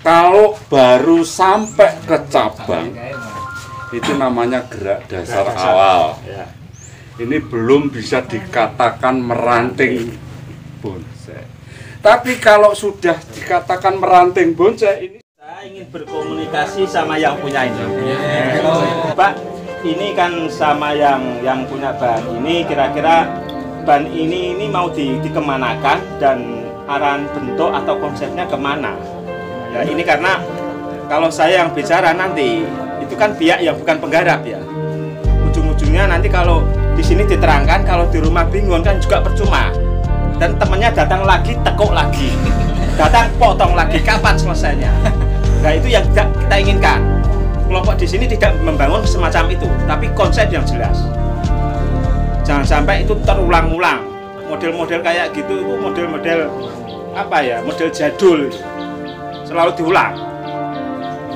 Kalau baru sampai ke cabang, itu namanya gerak dasar awal. Ya. Ini belum bisa dikatakan meranting bonsai. Tapi kalau sudah dikatakan meranting bonsai, ini Saya ingin berkomunikasi sama yang punya ini. Pak, ini kan sama yang punya bahan ini, kira-kira bahan ini mau dikemanakan dan arahan bentuk atau konsepnya kemana? Ya ini karena kalau saya yang bicara nanti itu kan pihak yang bukan penggarap ya. Ujung-ujungnya nanti kalau di sini diterangkan, kalau di rumah bingung kan juga percuma. Dan temannya datang lagi, tekuk lagi, datang potong lagi, kapan selesainya? Nah itu yang tidak kita inginkan. Kelompok di sini tidak membangun semacam itu, tapi konsep yang jelas. Jangan sampai itu terulang-ulang. Model-model kayak gitu itu model-model apa ya? Model jadul. Selalu diulang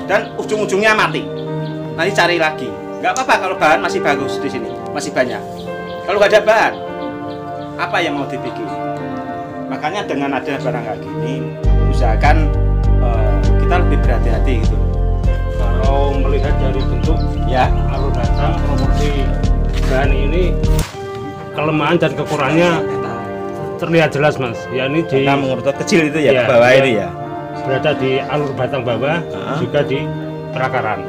dan ujung-ujungnya mati. Nanti cari lagi. Nggak apa-apa kalau bahan masih bagus di sini, masih banyak. Kalau nggak ada bahan, apa yang mau dibikin? Makanya dengan ada barang kayak gini, usahakan kita lebih berhati-hati gitu. Kalau melihat dari bentuk Ya, alur batang proporsi bahan ini, kelemahan dan kekurangannya terlihat jelas mas. Ya ini di nah menurut kecil itu ya, Ya, ke bawah ya. ini ya. berada di alur batang bawah, juga di perakaran.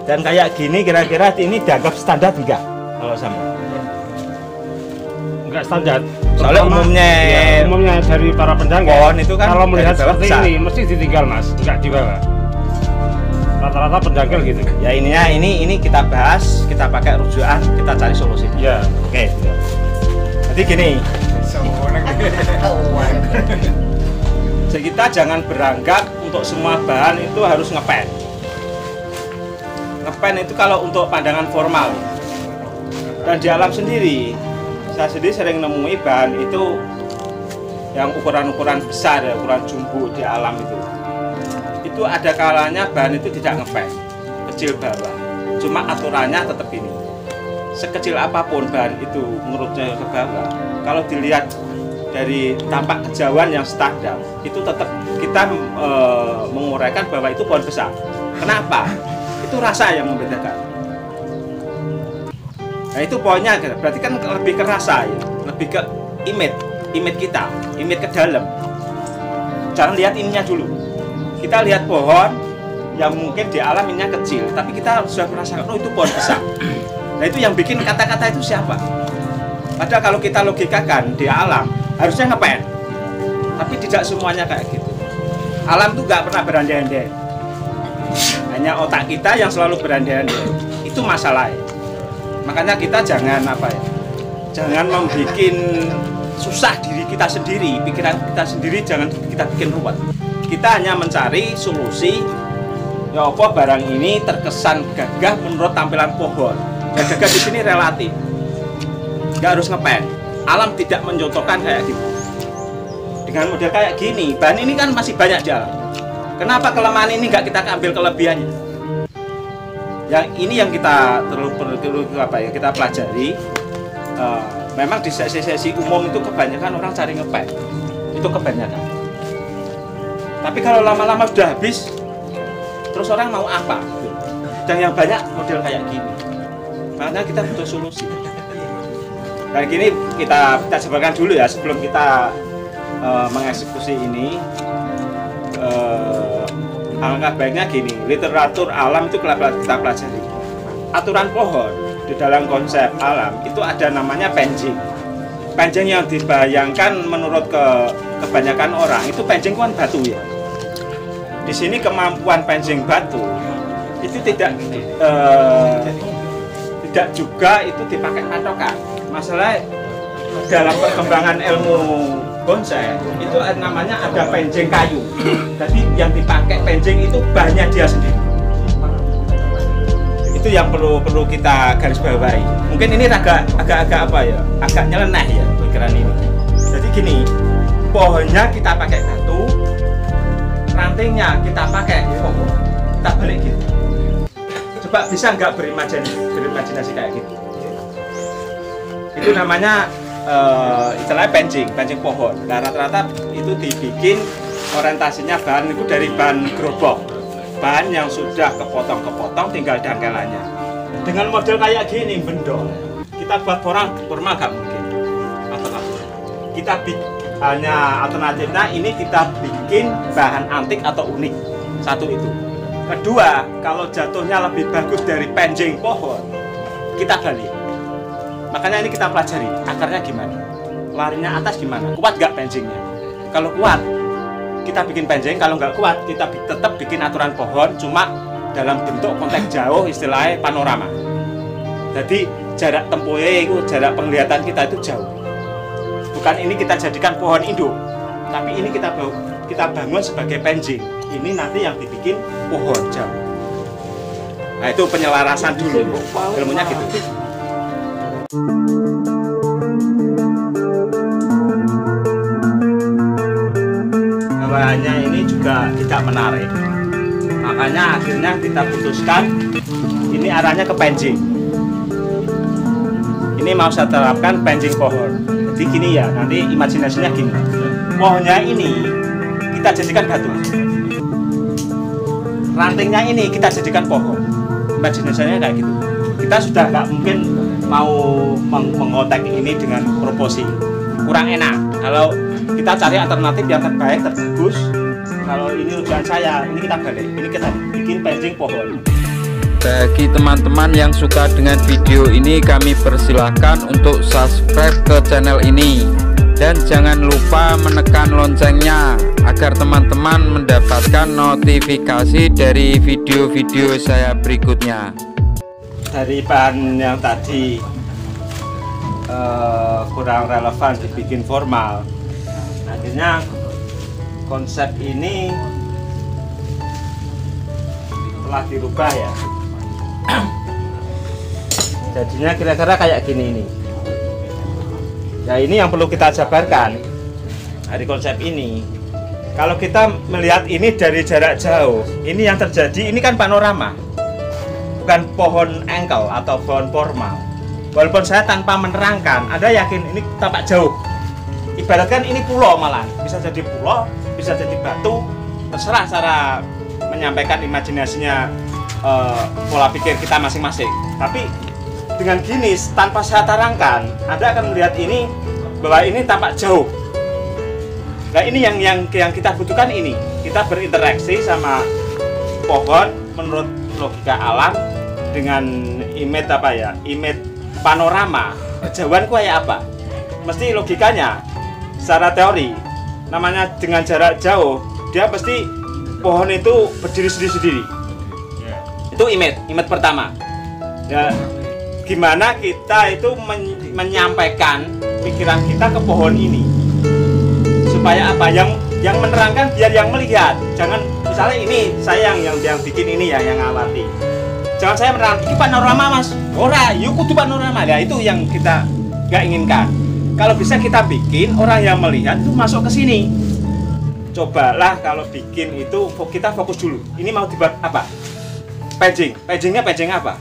Dan kayak gini kira-kira ini dianggap standar enggak kalau sama? Enggak standar. Soalnya Pertama, umumnya dari para pendangkal pohon itu kan kalau melihat dari bawah seperti besar. ini mesti ditinggal mas, enggak di bawah. Rata-rata pendangkal gitu. Ya ininya ini kita bahas, kita pakai rujukan, kita cari solusi. Ya. Oke. Jadi gini. Jadi kita jangan beranggap untuk semua bahan itu harus ngepen. Ngepen itu kalau untuk pandangan formal. Dan di alam sendiri, saya sendiri sering nemui bahan itu yang ukuran-ukuran besar, ya, ukuran jumbo di alam itu. Itu ada kalanya bahan itu tidak ngepen, kecil bawah. Cuma aturannya tetap ini. Sekecil apapun bahan itu menurutnya ke bawah, kalau dilihat dari tampak kejauhan yang standar, itu tetap kita menguraikan bahwa itu pohon besar. Kenapa? Itu rasa yang membedakan. Nah itu poinnya, berarti kan lebih ke rasa ya, lebih ke image kita, image ke dalam. Jangan lihat ininya dulu. Kita lihat pohon yang mungkin di alam ininya kecil, tapi kita sudah merasakan, oh itu pohon besar. Nah itu yang bikin kata-kata itu siapa? Padahal kalau kita logikakan di alam harusnya ngepen, tapi tidak semuanya kayak gitu. Alam tuh nggak pernah berandai-andai, hanya otak kita yang selalu berandai-andai. Itu masalahnya. Makanya kita jangan jangan membuat susah diri kita sendiri, pikiran kita sendiri jangan kita bikin ruwet. Kita hanya mencari solusi. Ya apa barang ini terkesan gagah menurut tampilan pohon. Dan gagah di sini relatif, nggak harus ngepen. Alam tidak mencontohkan kayak gitu. Dengan model kayak gini, bahan ini kan masih banyak di alam. Kenapa kelemahan ini nggak kita ambil kelebihannya? Yang ini yang kita perlu kita pelajari. Memang di sesi-sesi umum itu kebanyakan orang cari ngepen, itu kebanyakan. Tapi kalau lama-lama sudah habis, terus orang mau apa? Dan yang banyak model kayak gini. Makanya kita butuh solusi. Kayak gini kita jabarkan dulu ya sebelum kita mengeksekusi ini. Alangkah baiknya gini, literatur alam itu kita pelajari. Aturan pohon di dalam konsep alam itu ada namanya penjing. Penjing yang dibayangkan menurut kebanyakan orang itu penjing kan batu ya. Di sini kemampuan penjing batu itu tidak juga itu dipakai patokan. Masalah dalam perkembangan ilmu bonsai itu namanya ada penjing kayu. Jadi yang dipakai penjing itu banyak dia sendiri. Itu yang perlu kita garis bawahi. Mungkin ini agak apa ya? Agak nyeleneh ya pikiran ini. Jadi gini, pohonnya kita pakai batu, rantingnya kita pakai pohon, kita balik gitu. Coba bisa nggak berimajinasi kayak gitu? Itu namanya istilahnya pancing pohon. Nah, rata-rata itu dibikin orientasinya bahan itu dari bahan gerobak, bahan yang sudah kepotong-kepotong tinggal dangkelannya. Dengan model kayak gini bendol, kita buat formal gak mungkin. Kita hanya alternatifnya ini kita bikin bahan antik atau unik, satu itu. Kedua, kalau jatuhnya lebih bagus dari pancing pohon, kita gali. Makanya ini kita pelajari akarnya gimana, larinya atas gimana, kuat gak pancingnya. Kalau kuat, kita bikin pancing. Kalau nggak kuat, kita tetap bikin aturan pohon, cuma dalam bentuk konteks jauh, istilahnya panorama. Jadi jarak tempuhnya itu, jarak penglihatan kita itu jauh. Bukan ini kita jadikan pohon induk, tapi ini kita bangun sebagai pancing. Ini nanti yang dibikin pohon jauh. Nah itu penyelarasan dulu, ilmunya gitu. Bahannya ini juga tidak menarik, makanya akhirnya kita putuskan ini arahnya ke pancing. Ini mau saya terapkan pancing pohon. Jadi gini ya, nanti imajinasinya gini, pohonnya ini kita jadikan batu, rantingnya ini kita jadikan pohon. Imajinasinya kayak gitu. Kita sudah nggak mungkin mau mengotek ini dengan proporsi, kurang enak. Kalau kita cari alternatif yang terbaik, terbagus. Kalau ini tujuan saya, ini kita balik, ini kita bikin pancing pohon. Bagi teman-teman yang suka dengan video ini, kami persilahkan untuk subscribe ke channel ini. Dan jangan lupa menekan loncengnya agar teman-teman mendapatkan notifikasi dari video-video saya berikutnya. Dari bahan yang tadi kurang relevan dibikin formal, akhirnya konsep ini telah dirubah ya. Jadinya kira-kira kayak gini ini. Ya ini yang perlu kita jabarkan dari konsep ini. Kalau kita melihat ini dari jarak jauh, ini yang terjadi, ini kan panorama, bukan pohon engkel atau pohon formal. Walaupun saya tanpa menerangkan, Anda yakin ini tampak jauh. Ibaratkan ini pulau, malah bisa jadi pulau, bisa jadi batu, terserah cara menyampaikan imajinasinya, pola pikir kita masing-masing. Tapi dengan gini, tanpa saya terangkan, Anda akan melihat ini bahwa ini tampak jauh. Nah ini yang kita butuhkan, ini kita berinteraksi sama pohon menurut logika alam dengan image apa ya, image panorama kejauhan kayak apa. Mesti logikanya secara teori, namanya dengan jarak jauh, dia pasti pohon itu berdiri sendiri-sendiri. Itu image pertama ya. Gimana kita itu menyampaikan pikiran kita ke pohon ini supaya apa, yang menerangkan biar yang melihat. Jangan misalnya ini saya yang bikin ini ya, yang ngawati, jangan saya menerangkan ini panorama mas, ora yuk kudu panorama. Ya itu yang kita nggak inginkan. Kalau bisa kita bikin orang yang melihat itu masuk ke sini. Cobalah kalau bikin itu kita fokus dulu, ini mau dibuat apa, pancingnya pancing apa,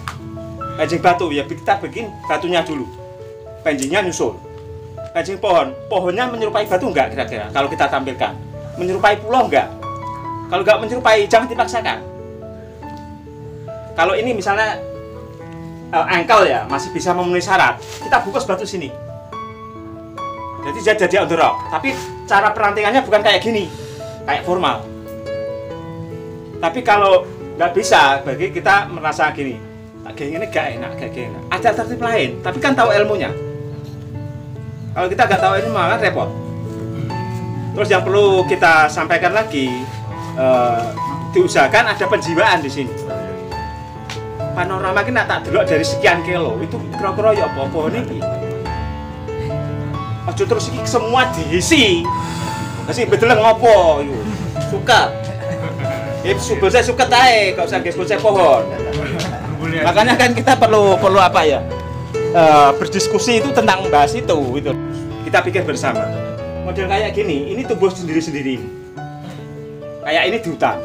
pancing batu ya, kita bikin batunya dulu, pancingnya nyusul. Pancing pohonnya menyerupai batu enggak kira-kira? Kalau kita tampilkan menyerupai pulau enggak? Kalau enggak menyerupai, jangan dipaksakan. Kalau ini misalnya engkel ya, masih bisa memenuhi syarat, kita bungkus batu sini, jadi jadi on the rock. Tapi cara perantingannya bukan kayak gini, kayak formal. Tapi kalau nggak bisa, bagi kita merasa gini, kayak gini gak enak, kayak gini. Ada alternatif lain, tapi kan tahu ilmunya. Kalau kita nggak tahu ilmu kan repot. Terus yang perlu kita sampaikan lagi, diusahakan ada penjiwaan di sini. Panorama kita tak delok dari sekian kilo, itu kira-kira ya apa ini? Aja terus iki semua diisi. Masih betul ngopo itu? Suka. Itu saya suka tae, kau usah gesek pohon. Makanya kan kita perlu apa ya? Berdiskusi itu tentang bahas itu. Kita pikir bersama. Model kayak gini, ini tumbuh sendiri-sendiri. Kayak ini di hutan.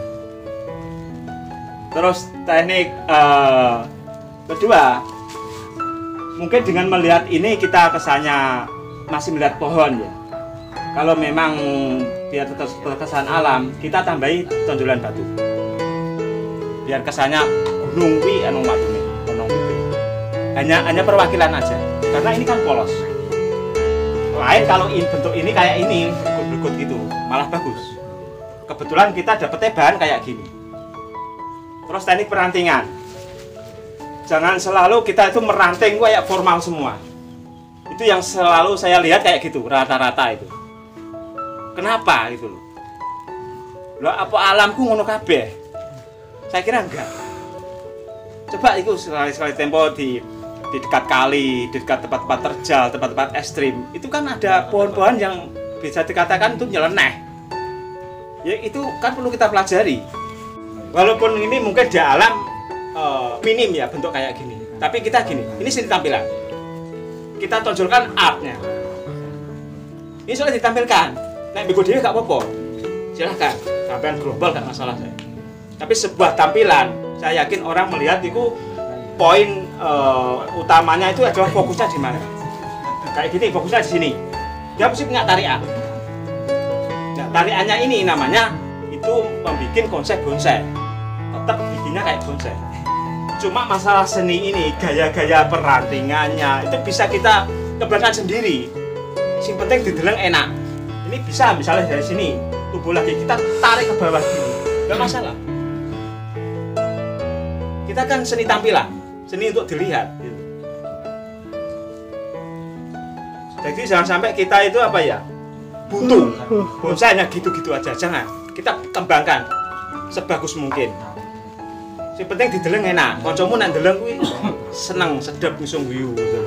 Terus teknik kedua, mungkin dengan melihat ini kita kesannya masih melihat pohon ya. Kalau memang biar terkesan alam, kita tambahi tonjolan batu. Biar kesannya gunung wi anu matune, gunung itu. Hanya perwakilan aja. Karena ini kan polos. Lain kalau bentuk ini kayak ini, berikut gitu, malah bagus. Kebetulan kita dapetnya bahan kayak gini. Terus teknik perantingan. Jangan selalu kita itu meranting kayak formal semua. Itu yang selalu saya lihat kayak gitu, rata-rata itu. Kenapa gitu loh? Lah apa alamku ngono kabeh? Saya kira enggak. Coba itu sekali tempo di dekat kali, di dekat tempat-tempat terjal, tempat-tempat ekstrim. Itu kan ada pohon-pohon yang bisa dikatakan itu nyeleneh. Ya itu kan perlu kita pelajari. Walaupun ini mungkin di alam minim ya bentuk kayak gini. Tapi kita gini, ini seni tampilan. Kita tonjolkan artnya. Ini soalnya ditampilkan. Nek bego dhewe gak apa-apa. Silahkan, sampean global gak masalah saya. Tapi sebuah tampilan, saya yakin orang melihat itu poin utamanya itu adalah fokusnya di mana. Kayak gini, fokusnya di sini. Dia mesti punya tarian. Nah, tariannya ini namanya itu membuat konsep bonsai. Tetap bikinnya kayak bonsai. Cuma masalah seni ini, gaya-gaya perantingannya itu bisa kita kembangkan sendiri. Yang penting dideleng enak. Ini bisa misalnya dari sini tubuh lagi kita tarik ke bawah gini, nggak masalah. Kita kan seni tampilan, seni untuk dilihat. Gitu. Jadi jangan sampai kita itu apa ya buntu, bonsainya gitu-gitu aja. Jangan, kita kembangkan sebagus mungkin. Yang penting dideleng enak. Kancamu nek ndeleng kuwi seneng, sedep ngusung guyu gitu.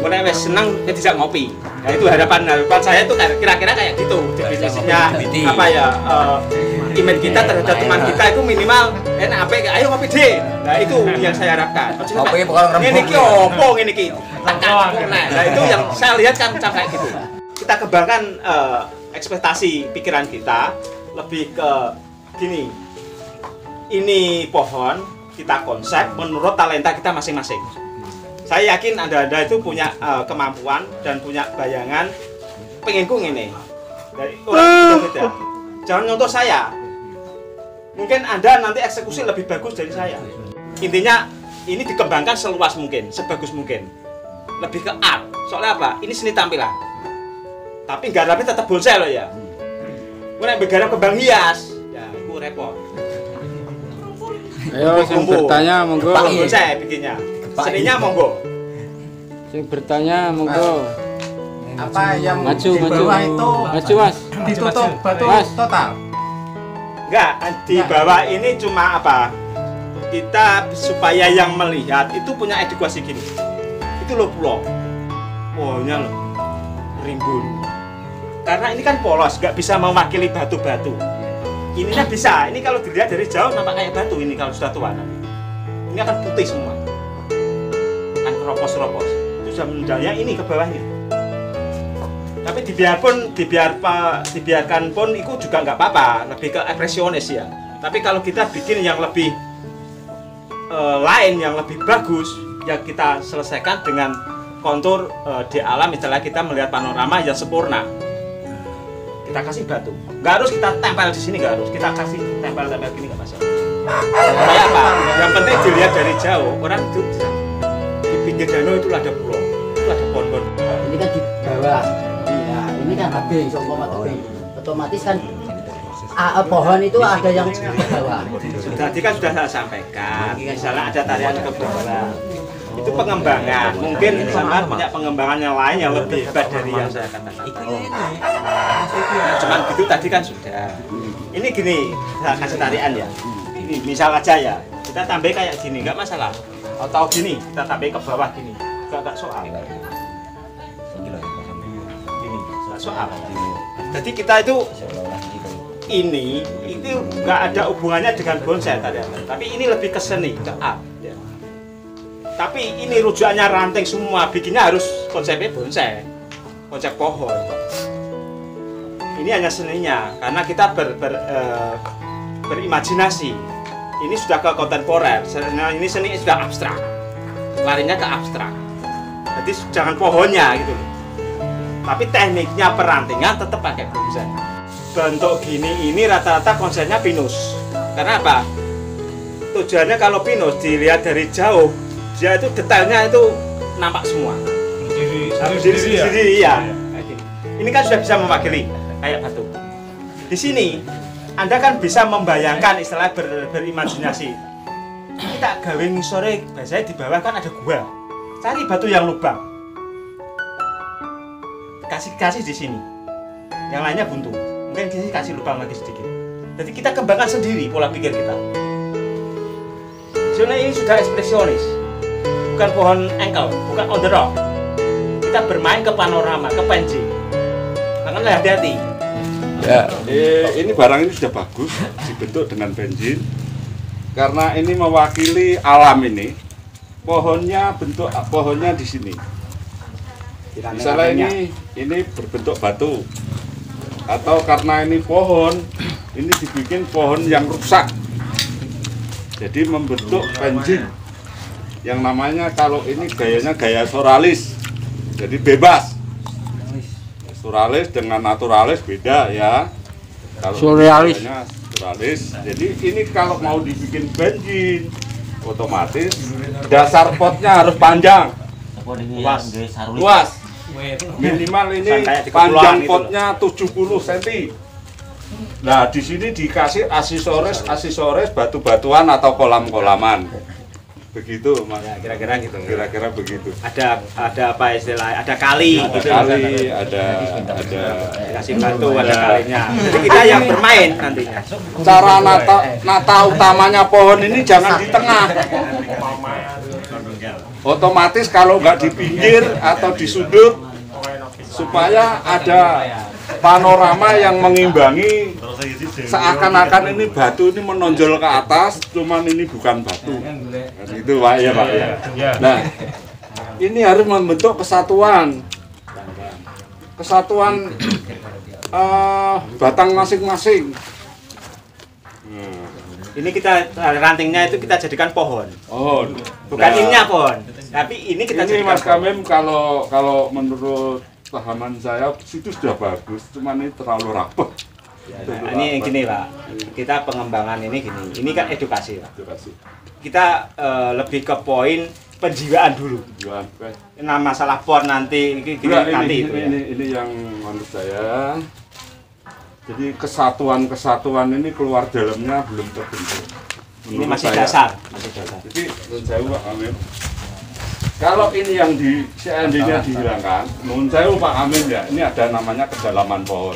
Mulai wes senang tidak ngopi. Nah itu harapan saya itu kira-kira kayak gitu. Definisinya apa ya? Image kita terhadap teman kita itu minimal enak apa? Ayo ngopi deh. Nah itu yang saya harapkan. Ngopi bukan rembuk. Ini ki opo ngene ki. Nah itu yang saya lihat kan kayak gitu. Kita kembangkan ekspektasi pikiran kita lebih ke gini. Ini pohon kita konsep menurut talenta kita masing-masing. Saya yakin Anda itu punya kemampuan dan punya bayangan penginku ini dari orang beda. Jangan nyontoh saya. Mungkin Anda nanti eksekusi lebih bagus dari saya. Intinya ini dikembangkan seluas mungkin, sebagus mungkin. Lebih ke art. Soalnya apa? Ini seni tampilan. Tapi garapnya tetap bonsai loh ya. Mulai bergarap kembang hias, ya itu repot. Ayo yang bertanya monggo. Bonsai bikinnya. Seninya monggo. Yang bertanya monggo. Apa yang Maju, di maju. bawah itu Maju Mas. ditutup batu Mas. total? Enggak, di bawah ini cuma apa? Kita supaya yang melihat itu punya edukasi gini. Itu loh pulau. Pohonnya loh rimbun. Karena ini kan polos, nggak bisa mewakili batu-batu. Ininya bisa. Ini kalau dilihat dari jauh nampak kayak batu ini kalau sudah tua nanti. Ini akan putih semua. Akan keropos-ropos. Itu sudah menundanya ini ke bawahnya. Tapi dibiarkan pun itu juga nggak apa-apa, lebih ke ekspresionis ya. Tapi kalau kita bikin yang lebih lain, yang lebih bagus, ya kita selesaikan dengan kontur di alam. Misalnya kita melihat panorama yang sempurna, kita kasih batu. Nggak harus kita tempel di sini, nggak harus. Kita kasih tempel-tempel gini nggak masalah. Supaya apa? Yang penting dilihat dari jauh, orang itu di pinggir danau itu ada pulau, itu ada pohon-pohon. Ini kan di bawah. Ini kan tebing, seumpama tebing. Otomatis kan pohon itu ada yang di bawah. Tadi kan sudah saya sampaikan, misalnya ada tarian ke bawah. Itu pengembangan. Mungkin sama punya pengembangan yang lain yang lebih hebat dari yang saya katakan. Cuman gitu tadi kan sudah. Ini gini, saya kasih tarian ya. Ini misal aja ya, kita tambah kayak gini, nggak masalah. Atau gini, kita tambah ke bawah gini, nggak soal. Soal. Jadi kita itu itu nggak ada hubungannya dengan bonsai tadi, tapi ini lebih ke seni, ke art. Ya. Tapi ini rujukannya ranting semua, bikinnya harus konsepnya bonsai, konsep pohon. Ini hanya seninya, karena kita berimajinasi. Ini sudah ke kontemporer, ini seni sudah abstrak, larinya ke abstrak. Jadi jangan pohonnya gitu loh. Tapi tekniknya perantingan tetap pakai bonsai. Bentuk gini ini rata-rata konsepnya pinus. Karena apa? Tujuannya kalau pinus dilihat dari jauh, dia itu detailnya itu nampak semua. Sendiri ya. Ini kan sudah bisa mewakili kayak batu. Di sini Anda kan bisa membayangkan istilah berimajinasi. Kita gawe ngisore, biasanya di bawah kan ada gua. Cari batu yang lubang. Kasih di sini. Yang lainnya buntu. Mungkin di sini kasih lubang lagi sedikit. Jadi kita kembangkan sendiri pola pikir kita. Sebenarnya ini sudah ekspresionis. Bukan pohon engkel, bukan on the rock. Kita bermain ke panorama, ke penji. Makanya hati-hati. Ya, ini barang ini sudah bagus dibentuk dengan benjin karena ini mewakili alam ini. Pohonnya bentuk pohonnya di sini. Misalnya ini berbentuk batu atau karena ini pohon, ini dibikin pohon yang rusak. Jadi membentuk benjin yang namanya kalau ini gayanya gaya suralis. Jadi bebas. Suralis dengan naturalis beda ya. Kalau Surrealis. Suralis. Jadi ini kalau mau dibikin benjin otomatis dasar potnya harus panjang. Luas. Minimal ini panjang potnya 70 cm. Nah, di sini dikasih aksesoris batu-batuan atau kolam-kolaman. Begitu, Mas. Ya, kira-kira gitu. Kira-kira begitu. Ada apa istilah? Ada kali. Ada Kasih batu ada kalinya. Jadi kita yang bermain nantinya. cara nata utamanya pohon ini jangan di tengah. Otomatis kalau nggak di pinggir atau di sudut supaya ada panorama yang mengimbangi, seakan-akan ini batu ini menonjol ke atas, cuman ini bukan batu. Itu Pak ya Pak ya. Nah, ini harus membentuk kesatuan batang masing-masing. Ini kita rantingnya itu kita jadikan pohon. Oh, Bukan ininya pohon, tapi ini kita ini jadikan Mas pohon. Kamim kalau menurut pahaman saya situ sudah bagus, cuman ini terlalu rapuh. Nah, ini gini Pak, kita pengembangan ini gini. Ini kan edukasi Pak. Edukasi. Kita lebih ke poin penjiwaan dulu. Nah masalah pohon nanti ini yang menurut saya. Jadi kesatuan ini keluar dalamnya belum terbentuk. Ini masih dasar, Jadi menurut saya Pak Kamim, kalau ini yang seandainya dihilangkan, menurut saya Pak Kamim ya, ini ada namanya kedalaman pohon.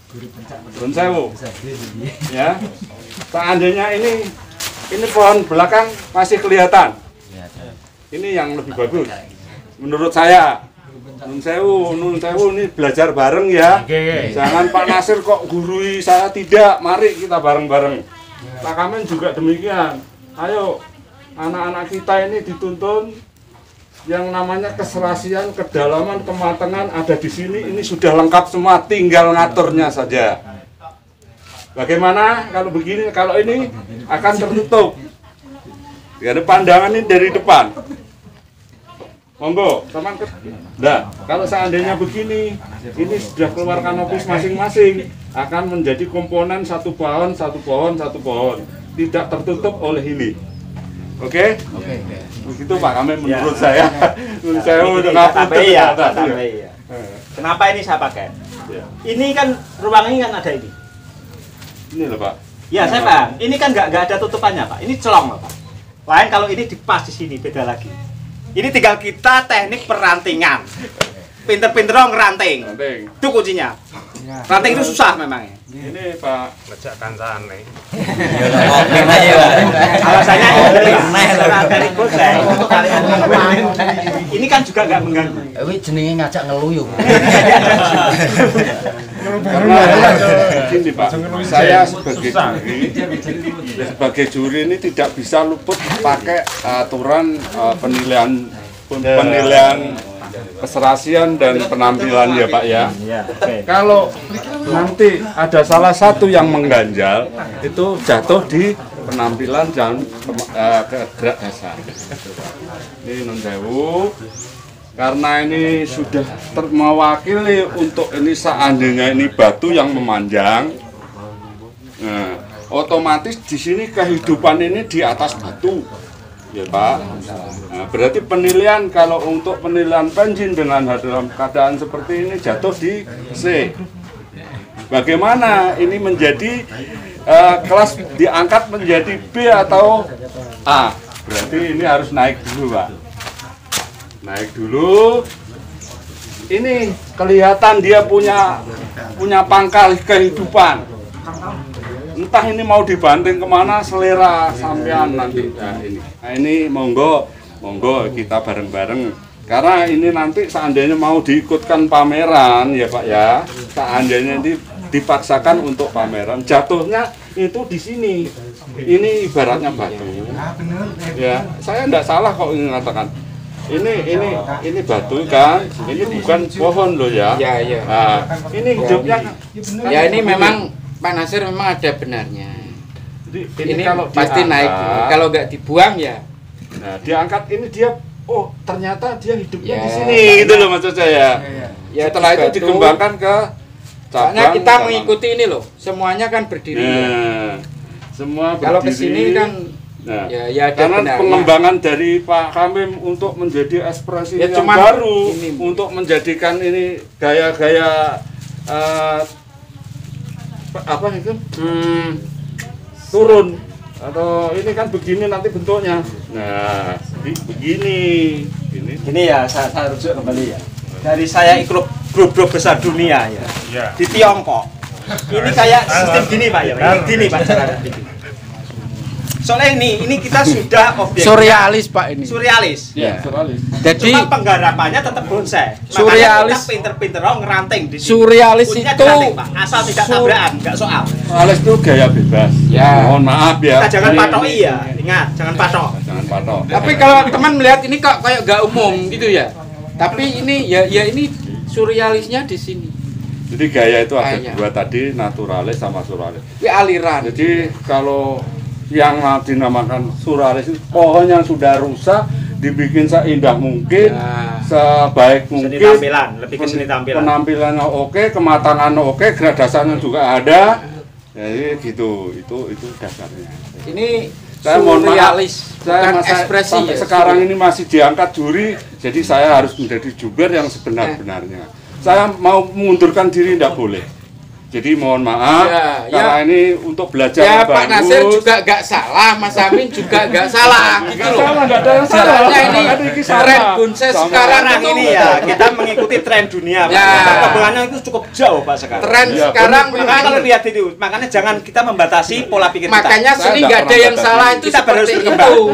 Menurut saya, ya, seandainya ini pohon belakang masih kelihatan. Ini yang lebih bagus. Menurut saya. Nun sewu ini belajar bareng ya. Jangan Pak Nasir kok gurui saya, tidak. Mari kita bareng-bareng. Pak Kamim juga demikian. Ayo anak-anak kita ini dituntun yang namanya keserasian, kedalaman, kematangan ada di sini. Ini sudah lengkap semua, tinggal ngaturnya saja. Bagaimana kalau begini? Kalau ini akan tertutup. Ya, ada pandangan ini dari depan. Monggo, teman. Nah, kalau seandainya begini, ini sudah keluar kanopis masing-masing, akan menjadi komponen satu pohon, tidak tertutup oleh ini. Oke? Begitu Pak Kamim menurut saya. Menurut saya udah ngapain ya. Kenapa ini saya pakai? Ya. Ini kan ruang ini kan ada ini. Ini loh Pak. Ya saya paham. Ini kan nggak ada tutupannya Pak. Ini celong Pak. Lain kalau ini dipas di sini beda lagi. Ini tinggal kita teknik perantingan. Pinter-pinter ngeranting. Itu kuncinya. Ranting itu susah memang. Ini Pak. Lejak kancane. Alasannya dari bonsai. Ini kan juga nggak mengganggu. Ini jenenge ngajak ngeluyu. Karena gini Pak, saya sebagai juri ini tidak bisa luput pakai aturan penilaian keserasian dan penampilan ya Pak ya. Kalau nanti ada salah satu yang mengganjal, itu jatuh di penampilan dan gerak dasar. Ini nun sewu. karena ini sudah mewakili untuk ini seandainya ini batu yang memanjang. Nah, otomatis di sini kehidupan ini di atas batu. Ya Pak. Nah, berarti penilaian kalau untuk penilaian penjin dengan dalam keadaan seperti ini jatuh di C. Bagaimana ini menjadi kelas diangkat menjadi B atau A? Berarti ini harus naik dulu Pak. Naik dulu. Ini kelihatan dia punya pangkal kehidupan. Entah ini mau dibanting kemana selera sampean nanti. Nah ini monggo kita bareng-bareng. Karena ini nanti seandainya mau diikutkan pameran ya Pak ya. Seandainya ini dipaksakan untuk pameran, jatuhnya itu di sini. Ini ibaratnya batu. Ya, saya enggak salah kok ini mengatakan. Ini batu kan, ini bukan pohon loh ya. Iya. Nah, ini hidupnya. Ya ini memang Pak Nasir memang ada benarnya. Ini kalau pasti diangkat, naik. Kalau nggak dibuang ya. Nah, diangkat ini dia. Oh, ternyata dia hidupnya Ya, di sini. Itu loh maksud saya. Ya, setelah itu dikembangkan ke soalnya kita mengikuti ini loh. Semuanya kan berdiri. Nah, semua berdiri. Kalau kesini kan. Nah, ya ada karena benarnya. pengembangan dari Pak Kamim untuk menjadi ekspresi Ya, yang baru, untuk menjadikan ini gaya-gaya apa itu turun atau ini kan begini nanti bentuknya. Nah, begini. Ini ya saya rujuk kembali ya. Dari saya ikut grup besar dunia ya. Di Tiongkok. Ini kayak sistem gini Pak ya. Gini Pak cara bikin. Soalnya ini kita sudah objek Surrealis Pak ini. Surrealis. Ya, surrealis. Jadi cuma penggarapannya tetap bonsai. Surrealis. Makanya kita pinter-pinter ngeranting di sini. Surrealis Kuncinya itu diranting, Pak. Asal tidak tabrakan, enggak soal. Surrealis itu gaya bebas. Ya. Mohon maaf ya. Kita jangan patoki ya. Ingat, jangan patok. Jangan patok. tapi kalau teman melihat ini kok kayak nggak umum gitu ya. Tapi ini ya ini surrealisnya di sini. Jadi gaya itu ada Gaya. dua tadi, naturalis sama surrealis. Ini aliran. Jadi kalau yang dinamakan surrealis itu pohon yang sudah rusak dibikin seindah mungkin, Ya. sebaik Seni mungkin. tampilan, lebih ke seni tampilan. Penampilannya oke, kematangannya oke, gradasannya juga ada. Jadi gitu, itu dasarnya. Ini Saya mohon maaf, surrealis, saya bukan masa, ekspresi sampai ya. sekarang ini masih diangkat juri, jadi saya harus menjadi jubir yang sebenar-benarnya. Saya mau mengundurkan diri tidak boleh. Jadi mohon maaf, karena ini untuk belajar Ya yang Pak bagus. Nasir juga nggak salah, Mas Amin juga nggak salah, gitu loh. Salah, nggak ada yang salah. Soalnya ini Salah. tren bonsai Sama sekarang Sekarang itu ini ya kita mengikuti tren dunia, Pak. Ya. Perkembangannya itu cukup jauh Pak sekarang. tren Ya, sekarang Makanya kalau lihat itu, makanya jangan kita membatasi pola pikir kita. makanya Saya sering nggak nggak ada pernah yang baca. salah itu Kita harus seperti berkembang. itu.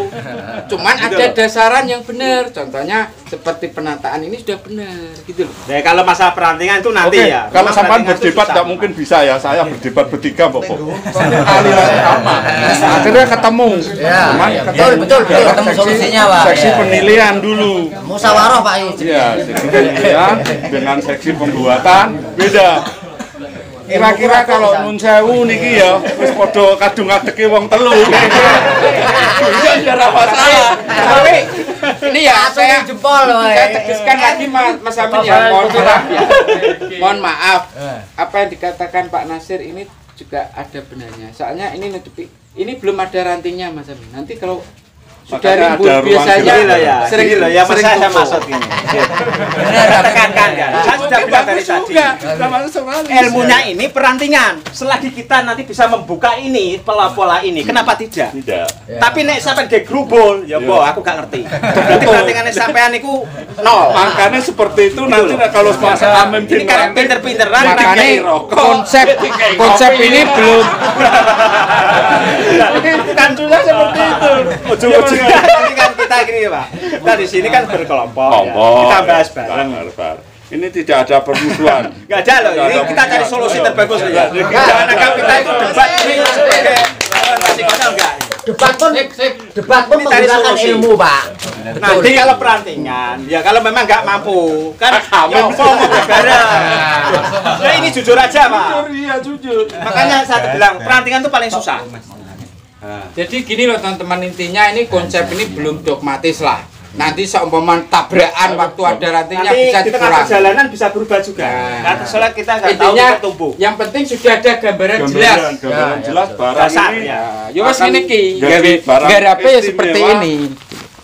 Cuman Gitu ada loh. dasaran yang benar. Contohnya seperti penataan ini sudah benar, gitu loh. Ya kalau masalah perantingan itu nanti Oke, ya. kalau Memang sampai perantingan itu berdebat susah, nggak Pak. mungkin bisa ya, saya berdebat bertiga pokok. Alirannya sama. Akhirnya ketemu. Ya, Cuman betul, ketemu seksi- solusinya, Pak. Seksi Ya. penilaian dulu. Musyawarah Pak ini. Iya, seksi penilaian dengan seksi pembuatan beda. Kira-kira kalau nun sewu niki ya wis padha kadung ngadeki wong telu. Iya ya ora masalah. Tapi ini ya saya jempol loh. tegaskan lagi Mas Amin ya, mohon maaf ya. Mohon maaf. Apa yang dikatakan Pak Nasir ini juga ada benarnya. Soalnya ini nutupi, ini belum ada rantingnya Mas Amin. Nanti kalau sudah Makanya rimbun ada ruang biasanya Gini loh ya, sering gini loh ya, sering saya tumpul. maksud ini. Tekankan kan. Saya sudah bilang dari tadi. Ilmunya ini perantingan. Selagi kita nanti bisa membuka ini, pola-pola ini, kenapa tidak? Tidak. Tapi nek sampean ge grubul, ya boh aku gak ngerti. Berarti perantingannya sampean niku nol. Makanya seperti itu nanti kalau masa Amin Ini kan pinter-pinteran Makanya konsep ini belum bukan juga seperti itu. Ujung-ujungnya ini kan kita gini Pak. Kita di sini kan berkelompok. Ya. Kita bahas bareng. Ini tidak ada permusuhan. Enggak ada loh. Ini kita cari solusi terbagus loh ya. Jangan anggap kita itu debat ini sebagai masih konyol enggak. Debat pun Ini cari menggunakan solusi. ilmu Pak. Nanti kalau perantingan, ya kalau memang nggak mampu, kan nyongkong bareng. Ya ini jujur aja Pak. Iya jujur. Makanya saya bilang perantingan itu paling susah. Jadi gini loh teman-teman, intinya ini konsep ini belum dogmatis lah. nanti seumpama tabrakan waktu ada rantingnya nanti bisa di tengah dikurangi. perjalanan bisa berubah juga. Karena soalnya kita nggak tahu Intinya kita tumbuh. yang penting sudah ada gambaran jelas. Gambaran jelas barang Dasar, ini. ya. Ya wes akan ngene iki, jadi barang garape ya istimewa. seperti ini.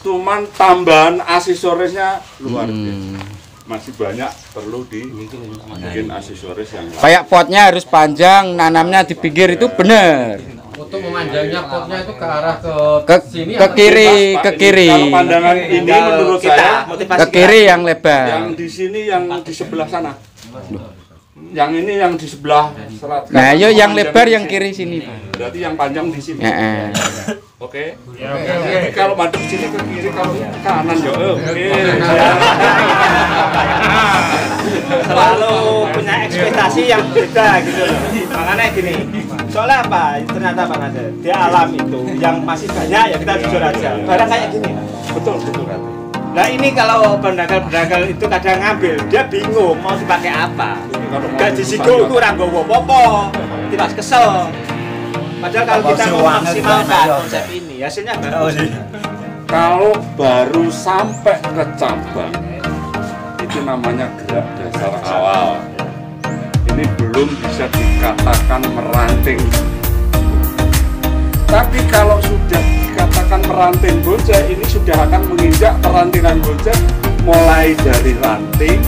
Cuman tambahan aksesorisnya luar biasa. Masih banyak perlu bikin aksesoris yang lain. Kayak potnya harus panjang, nanamnya di pinggir itu bener. Untuk memanjangnya potnya itu ke arah Ke, sini ke kiri, Pak, ke ini kiri. Kalau pandangan ini menurut saya Ke kiri yang lebar. yang di sini yang di sebelah sana. Yang ini yang di sebelah serat. Nah, yo yang Panjang lebar di yang sini. kiri sini. Berarti yang panjang di sini. Heeh. Oke. Jadi kalau madep sini ke kiri, kalau ke kanan ya. Oke. Selalu punya ekspektasi yang beda gitu loh. Makanya gini, soalnya apa? Ternyata Bang Ade, di alam itu yang masih banyak ya kita jujur aja. Barang kayak gini. Betul betul. Nah ini kalau pendagal-pendagal itu kadang ngambil, dia bingung mau dipakai apa. Gak disigo itu orang gowo popo, tidak kesel. Padahal kalau kita memaksimalkan konsep ini, hasilnya bagus. Kalau baru sampai ke cabang, itu namanya gerak dasar awal. Ini belum bisa dikatakan meranting. Tapi kalau sudah dikatakan meranting gojek, ini sudah akan menginjak perantingan gojek mulai dari ranting,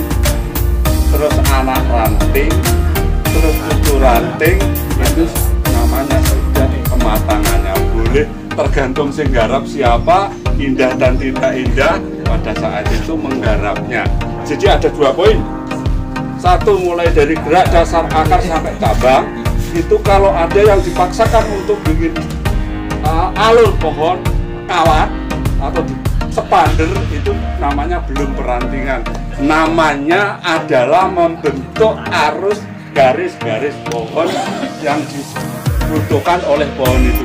terus anak ranting, terus cucu ranting, itu namanya sudah kematangannya. Boleh tergantung sing garap siapa, indah dan tidak indah pada saat itu menggarapnya. Jadi ada 2 poin. Satu, mulai dari gerak dasar akar sampai cabang, itu kalau ada yang dipaksakan untuk bikin alur pohon kawat atau sepander, itu namanya belum perantingan. Namanya adalah membentuk arus garis-garis pohon yang dibutuhkan oleh pohon itu